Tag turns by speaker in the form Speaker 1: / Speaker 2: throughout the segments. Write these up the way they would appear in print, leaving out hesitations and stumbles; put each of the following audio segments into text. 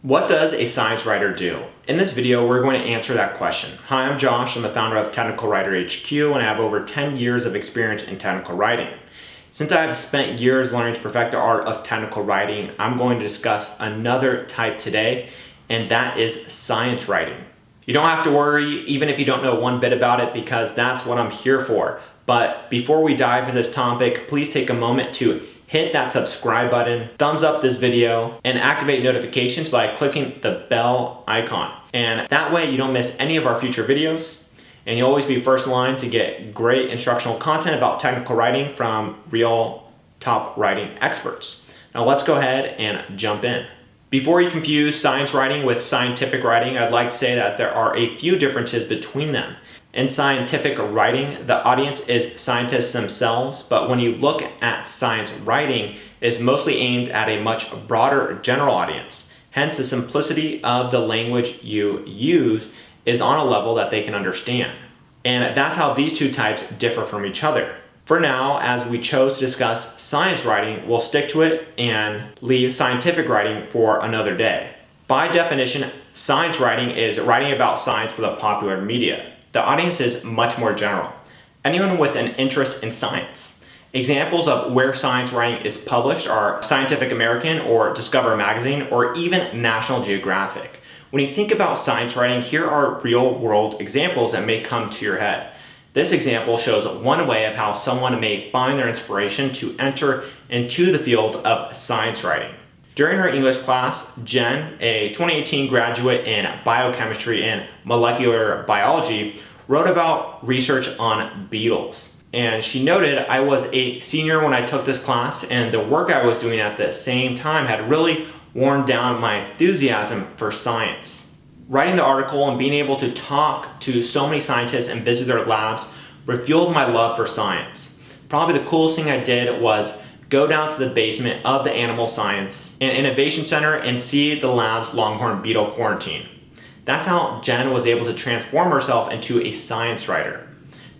Speaker 1: What does a science writer do? In this video, we're going to answer that question. Hi, I'm Josh. I'm the founder of Technical Writer HQ, and I have over 10 years of experience in technical writing. Since I have spent years learning to perfect the art of technical writing, I'm going to discuss another type today, and that is science writing. You don't have to worry, even if you don't know one bit about it, because that's what I'm here for. But before we dive into this topic, please take a moment to hit that subscribe button, thumbs up this video, and activate notifications by clicking the bell icon. And that way you don't miss any of our future videos, and you'll always be first in line to get great instructional content about technical writing from real top writing experts. Now let's go ahead and jump in. Before you confuse science writing with scientific writing, I'd like to say that there are a few differences between them. In scientific writing, the audience is scientists themselves, but when you look at science writing, it's mostly aimed at a much broader general audience. Hence, the simplicity of the language you use is on a level that they can understand. And that's how these two types differ from each other. For now, as we chose to discuss science writing, we'll stick to it and leave scientific writing for another day. By definition, science writing is writing about science for the popular media. The audience is much more general. Anyone with an interest in science. Examples of where science writing is published are Scientific American or Discover Magazine or even National Geographic. When you think about science writing, here are real-world examples that may come to your head. This example shows one way of how someone may find their inspiration to enter into the field of science writing. During her English class, Jen, a 2018 graduate in biochemistry and molecular biology, wrote about research on beetles. And she noted, I was a senior when I took this class, and the work I was doing at the same time had really worn down my enthusiasm for science. Writing the article and being able to talk to so many scientists and visit their labs refueled my love for science. Probably the coolest thing I did was go down to the basement of the Animal Science and Innovation Center and see the lab's longhorn beetle quarantine. That's how Jen was able to transform herself into a science writer.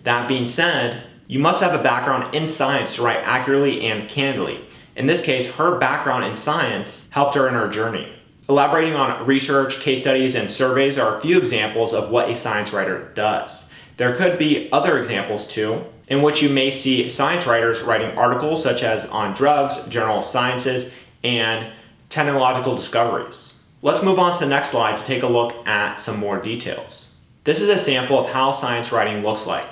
Speaker 1: That being said, you must have a background in science to write accurately and candidly. In this case, her background in science helped her in her journey. Elaborating on research, case studies, and surveys are a few examples of what a science writer does. There could be other examples too, in which you may see science writers writing articles such as on drugs, general sciences, and technological discoveries. Let's move on to the next slide to take a look at some more details. This is a sample of how science writing looks like.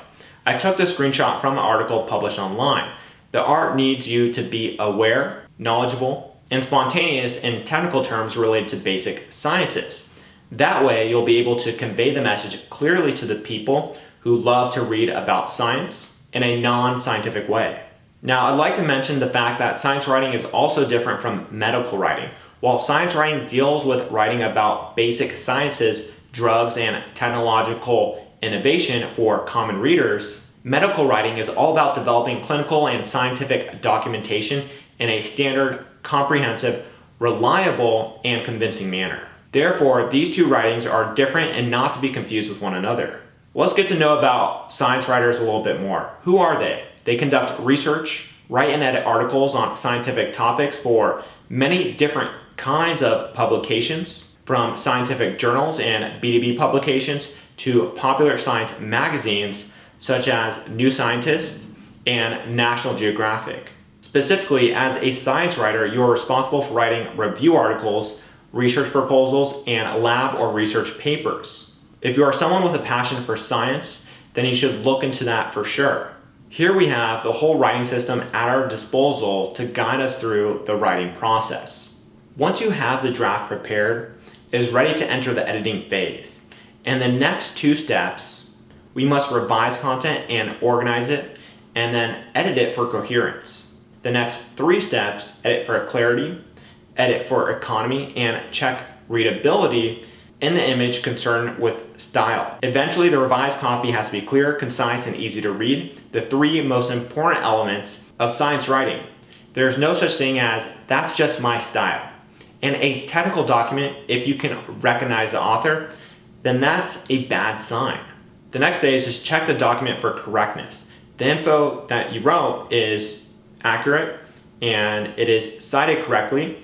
Speaker 1: I took this screenshot from an article published online. The art needs you to be aware, knowledgeable, and spontaneous in technical terms related to basic sciences. That way, you'll be able to convey the message clearly to the people who love to read about science in a non-scientific way. Now, I'd like to mention the fact that science writing is also different from medical writing. While science writing deals with writing about basic sciences, drugs, and technological innovation for common readers, medical writing is all about developing clinical and scientific documentation in a standard, comprehensive, reliable, and convincing manner. Therefore, these two writings are different and not to be confused with one another. Let's get to know about science writers a little bit more. Who are they? They conduct research, write and edit articles on scientific topics for many different kinds of publications, from scientific journals and B2B publications to popular science magazines such as New Scientist and National Geographic. Specifically, as a science writer, you are responsible for writing review articles, research proposals, and lab or research papers. If you are someone with a passion for science, then you should look into that for sure. Here we have the whole writing system at our disposal to guide us through the writing process. Once you have the draft prepared, it is ready to enter the editing phase. And the next two steps, we must revise content and organize it, and then edit it for coherence. The next three steps, edit for clarity, edit for economy, and check readability in the image concerned with style. Eventually, the revised copy has to be clear, concise, and easy to read, the three most important elements of science writing. There's no such thing as, that's just my style. In a technical document, if you can recognize the author, then that's a bad sign. The next stage is just check the document for correctness. The info that you wrote is accurate and it is cited correctly,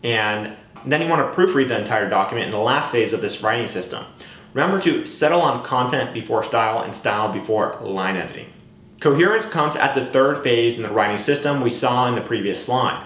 Speaker 1: and And then you want to proofread the entire document in the last phase of this writing system. Remember to settle on content before style and style before line editing. Coherence comes at the third phase in the writing system we saw in the previous slide.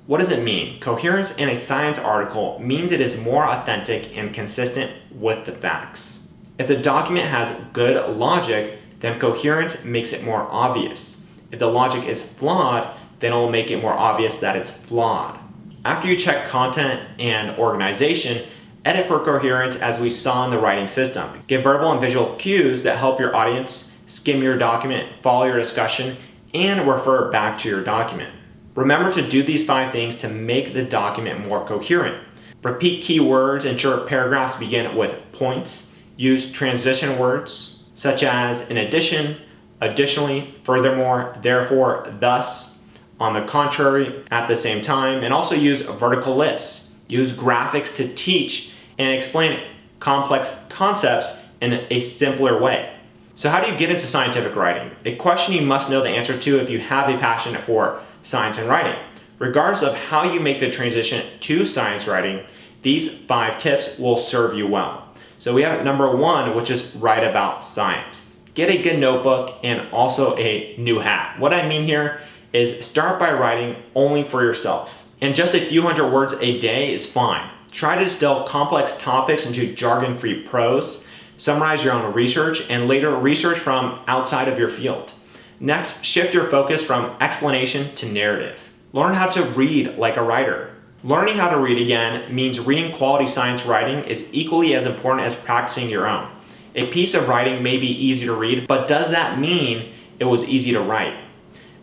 Speaker 1: What does it mean? Coherence in a science article means it is more authentic and consistent with the facts. If the document has good logic, then coherence makes it more obvious. If the logic is flawed, then it will make it more obvious that it's flawed. After you check content and organization, edit for coherence as we saw in the writing system. Give verbal and visual cues that help your audience skim your document, follow your discussion, and refer back to your document. Remember to do these 5 things to make the document more coherent. Repeat keywords, ensure paragraphs begin with points. Use transition words such as in addition, additionally, furthermore, therefore, thus, on the contrary, at the same time, and also use vertical lists. Use graphics to teach and explain complex concepts in a simpler way. So how do you get into scientific writing? A question you must know the answer to if you have a passion for science and writing. Regardless of how you make the transition to science writing, these 5 tips will serve you well. So we have number 1, which is write about science. Get a good notebook and also a new hat. What I mean here is start by writing only for yourself. And just a few hundred words a day is fine. Try to distill complex topics into jargon-free prose. Summarize your own research and later research from outside of your field. Next, shift your focus from explanation to narrative. Learn how to read like a writer. Learning how to read again means reading quality science writing is equally as important as practicing your own. A piece of writing may be easy to read, but does that mean it was easy to write?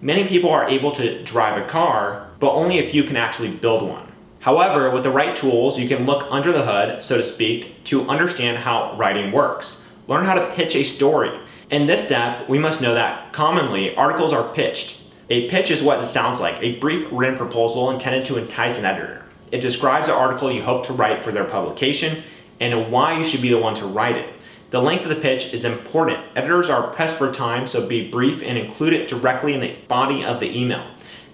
Speaker 1: Many people are able to drive a car, but only a few can actually build one. However, with the right tools, you can look under the hood, so to speak, to understand how writing works. Learn how to pitch a story. In this step, we must know that commonly articles are pitched. A pitch is what it sounds like, a brief written proposal intended to entice an editor. It describes the article you hope to write for their publication and why you should be the one to write it. The length of the pitch is important. Editors are pressed for time, so be brief and include it directly in the body of the email.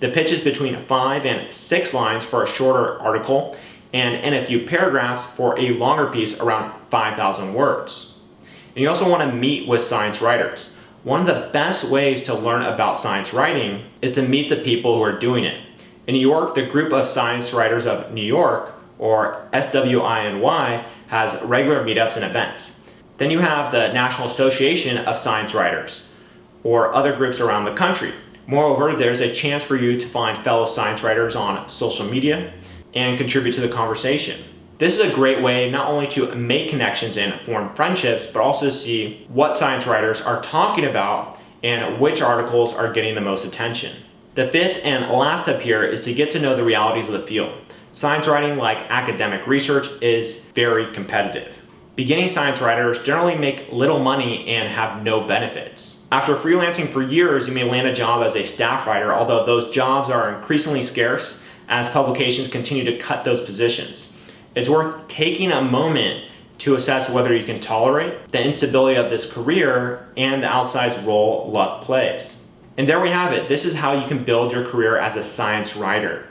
Speaker 1: The pitch is between 5 and 6 lines for a shorter article and in a few paragraphs for a longer piece around 5,000 words. And you also want to meet with science writers. One of the best ways to learn about science writing is to meet the people who are doing it. In New York, the Group of Science Writers of New York, or SWINY, has regular meetups and events. Then you have the National Association of Science Writers, or other groups around the country. Moreover, there's a chance for you to find fellow science writers on social media and contribute to the conversation. This is a great way not only to make connections and form friendships, but also to see what science writers are talking about and which articles are getting the most attention. The 5th and last step here is to get to know the realities of the field. Science writing, like academic research, is very competitive. Beginning science writers generally make little money and have no benefits. After freelancing for years, you may land a job as a staff writer, although those jobs are increasingly scarce as publications continue to cut those positions. It's worth taking a moment to assess whether you can tolerate the instability of this career and the outsized role luck plays. And there we have it. This is how you can build your career as a science writer.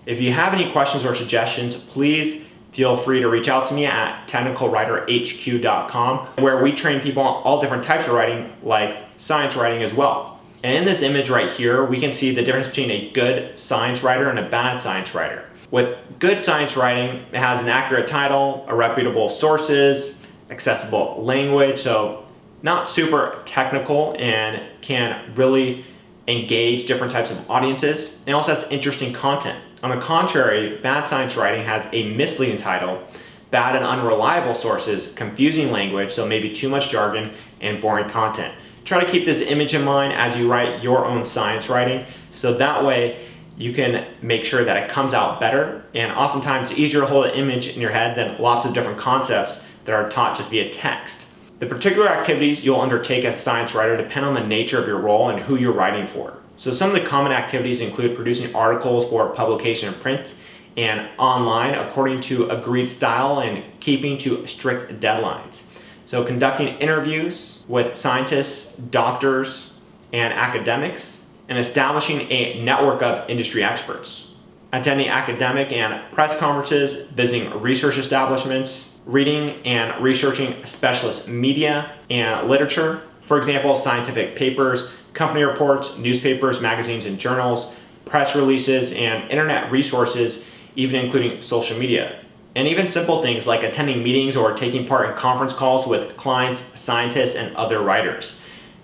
Speaker 1: If you have any questions or suggestions, please feel free to reach out to me at technicalwriterhq.com, where we train people on all different types of writing, like science writing as well. And in this image right here, we can see the difference between a good science writer and a bad science writer. With good science writing, it has an accurate title, a reputable sources, accessible language, so not super technical and can really engage different types of audiences. It also has interesting content. On the contrary, bad science writing has a misleading title, bad and unreliable sources, confusing language, so maybe too much jargon, and boring content. Try to keep this image in mind as you write your own science writing, so that way you can make sure that it comes out better. And oftentimes it's easier to hold an image in your head than lots of different concepts that are taught just via text. The particular activities you'll undertake as a science writer depend on the nature of your role and who you're writing for. So some of the common activities include producing articles for publication in print and online according to agreed style and keeping to strict deadlines. So conducting interviews with scientists, doctors, and academics, and establishing a network of industry experts. attending academic and press conferences, visiting research establishments, reading and researching specialist media and literature. For example, scientific papers, company reports, newspapers, magazines and journals, press releases, and internet resources, even including social media. And even simple things like attending meetings or taking part in conference calls with clients, scientists, and other writers.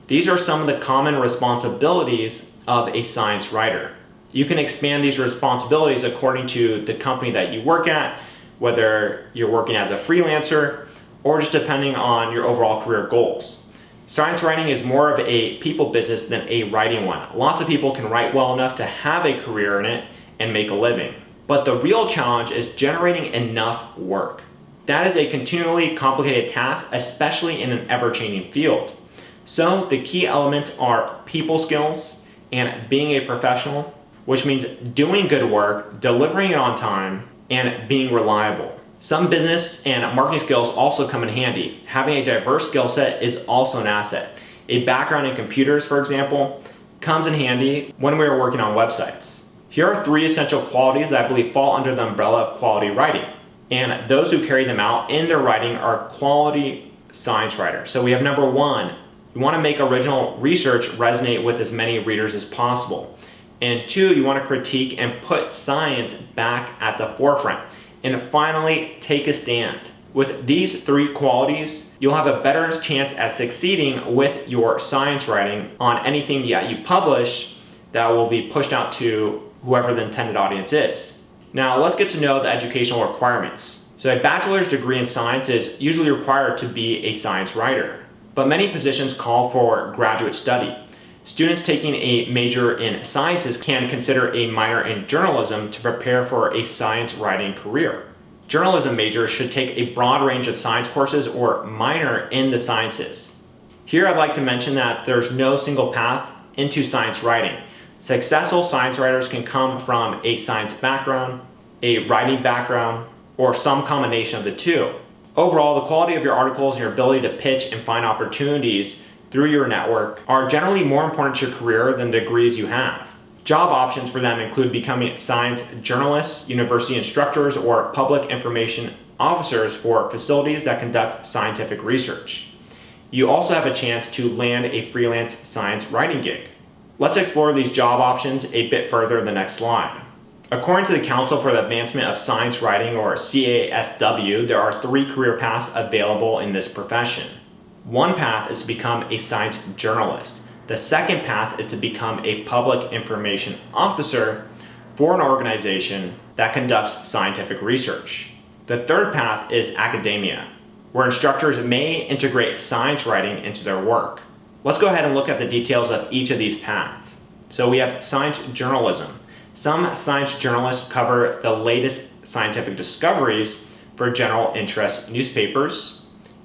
Speaker 1: These are some of the common responsibilities of a science writer. You can expand these responsibilities according to the company that you work at, whether you're working as a freelancer or just depending on your overall career goals. Science writing is more of a people business than a writing one. Lots of people can write well enough to have a career in it and make a living. But the real challenge is generating enough work. That is a continually complicated task, especially in an ever-changing field. So the key elements are people skills and being a professional, which means doing good work, delivering it on time, and being reliable. Some business and marketing skills also come in handy. Having a diverse skill set is also an asset. A background in computers, for example, comes in handy when we are working on websites. Here are 3 essential qualities that I believe fall under the umbrella of quality writing. And those who carry them out in their writing are quality science writers. So we have number 1, you want to make original research resonate with as many readers as possible. And 2, you want to critique and put science back at the forefront. And finally, take a stand. With these 3 qualities, you'll have a better chance at succeeding with your science writing on anything that you publish that will be pushed out to whoever the intended audience is. Now, let's get to know the educational requirements. So a bachelor's degree in science is usually required to be a science writer, but many positions call for graduate study. Students taking a major in sciences can consider a minor in journalism to prepare for a science writing career. Journalism majors should take a broad range of science courses or minor in the sciences. Here I'd like to mention that there's no single path into science writing. Successful science writers can come from a science background, a writing background, or some combination of the two. Overall, the quality of your articles and your ability to pitch and find opportunities through your network are generally more important to your career than the degrees you have. Job options for them include becoming science journalists, university instructors, or public information officers for facilities that conduct scientific research. You also have a chance to land a freelance science writing gig. Let's explore these job options a bit further in the next slide. According to the Council for the Advancement of Science Writing, or CASW, there are 3 career paths available in this profession. One path is to become a science journalist. The second path is to become a public information officer for an organization that conducts scientific research. The third path is academia, where instructors may integrate science writing into their work. Let's go ahead and look at the details of each of these paths. So we have science journalism. Some science journalists cover the latest scientific discoveries for general interest newspapers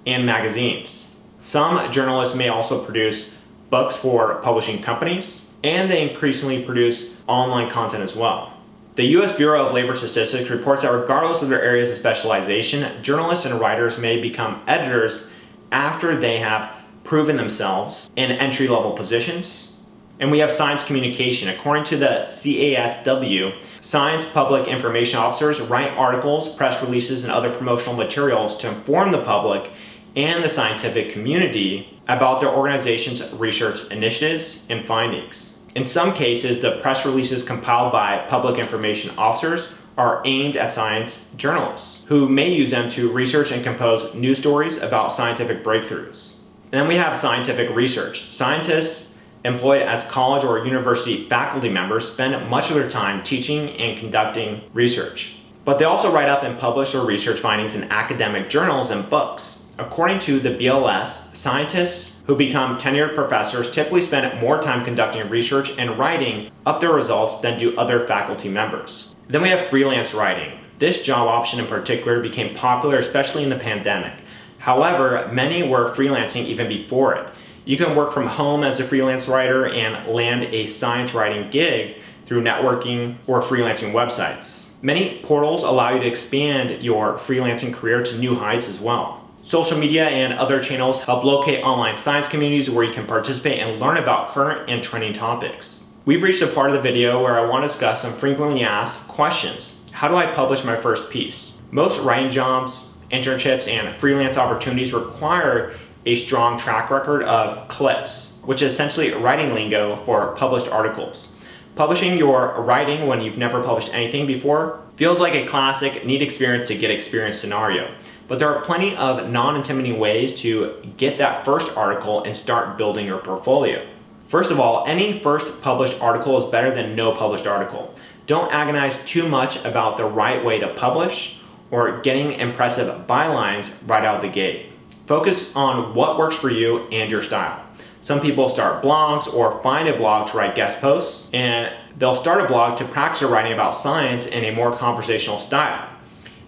Speaker 1: and magazines. Some journalists may also produce books for publishing companies, and they increasingly produce online content as well. The U.S. Bureau of Labor Statistics reports that regardless of their areas of specialization, journalists and writers may become editors after they have proven themselves in entry-level positions. And we have science communication. According to the CASW, science public information officers write articles, press releases, and other promotional materials to inform the public and the scientific community about their organization's research initiatives and findings. In some cases, the press releases compiled by public information officers are aimed at science journalists, who may use them to research and compose news stories about scientific breakthroughs. And then we have scientific research. Scientists employed as college or university faculty members spend much of their time teaching and conducting research. But they also write up and publish their research findings in academic journals and books. According to the BLS, scientists who become tenured professors typically spend more time conducting research and writing up their results than do other faculty members. Then we have freelance writing. This job option in particular became popular, especially in the pandemic. However, many were freelancing even before it. You can work from home as a freelance writer and land a science writing gig through networking or freelancing websites. Many portals allow you to expand your freelancing career to new heights as well. Social media and other channels help locate online science communities where you can participate and learn about current and trending topics. We've reached a part of the video where I want to discuss some frequently asked questions. How do I publish my first piece? Most writing jobs, internships, and freelance opportunities require a strong track record of clips, which is essentially writing lingo for published articles. Publishing your writing when you've never published anything before feels like a classic need experience to get experience scenario, but there are plenty of non-intimidating ways to get that first article and start building your portfolio. First of all, any first published article is better than no published article. Don't agonize too much about the right way to publish or getting impressive bylines right out of the gate. Focus on what works for you and your style. Some people start blogs or find a blog to write guest posts, and they'll start a blog to practice their writing about science in a more conversational style.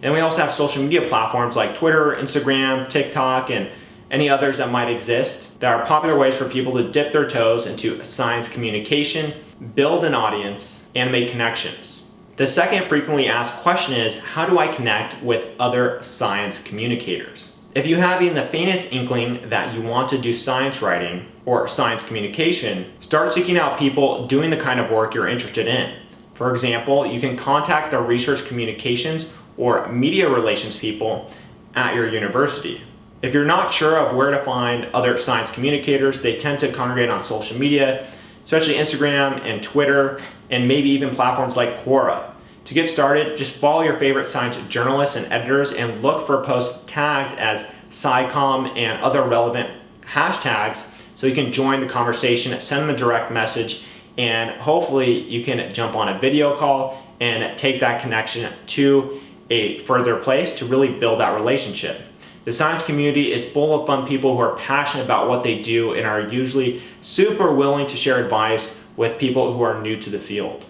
Speaker 1: And we also have social media platforms like Twitter, Instagram, TikTok, and any others that might exist that are popular ways for people to dip their toes into science communication, build an audience, and make connections. The second frequently asked question is, how do I connect with other science communicators? If you have even the faintest inkling that you want to do science writing or science communication, start seeking out people doing the kind of work you're interested in. For example, you can contact the research communications or media relations people at your university. If you're not sure of where to find other science communicators, they tend to congregate on social media, especially Instagram and Twitter, and maybe even platforms like Quora. To get started, just follow your favorite science journalists and editors and look for posts tagged as SciComm and other relevant hashtags so you can join the conversation, send them a direct message, and hopefully you can jump on a video call and take that connection to a further place to really build that relationship. The science community is full of fun people who are passionate about what they do and are usually super willing to share advice with people who are new to the field.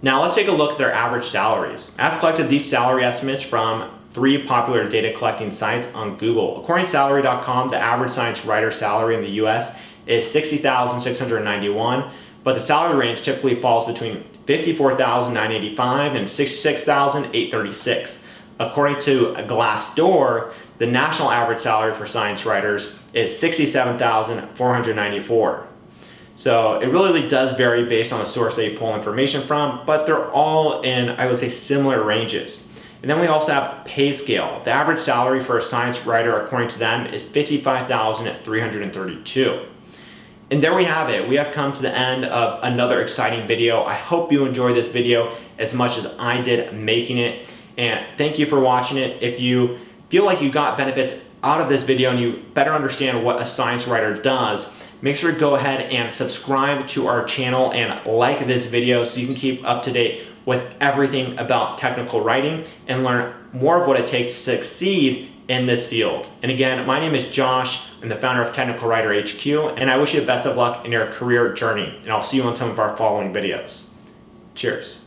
Speaker 1: Now let's take a look at their average salaries. I've collected these salary estimates from 3 popular data collecting sites on Google. According to salary.com, the average science writer salary in the US is $60,691, but the salary range typically falls between $54,985 and $66,836. According to Glassdoor, the national average salary for science writers is $67,494. So it really does vary based on the source that you pull information from, but they're all in, I would say, similar ranges. And then we also have pay scale. The average salary for a science writer, according to them, is $55,332. And there we have it. We have come to the end of another exciting video. I hope you enjoyed this video as much as I did making it. And thank you for watching it. If you feel like you got benefits out of this video and you better understand what a science writer does, make sure to go ahead and subscribe to our channel and like this video so you can keep up to date with everything about technical writing and learn more of what it takes to succeed in this field. And again, my name is Josh. I'm the founder of Technical Writer HQ, and I wish you the best of luck in your career journey. And I'll see you on some of our following videos. Cheers.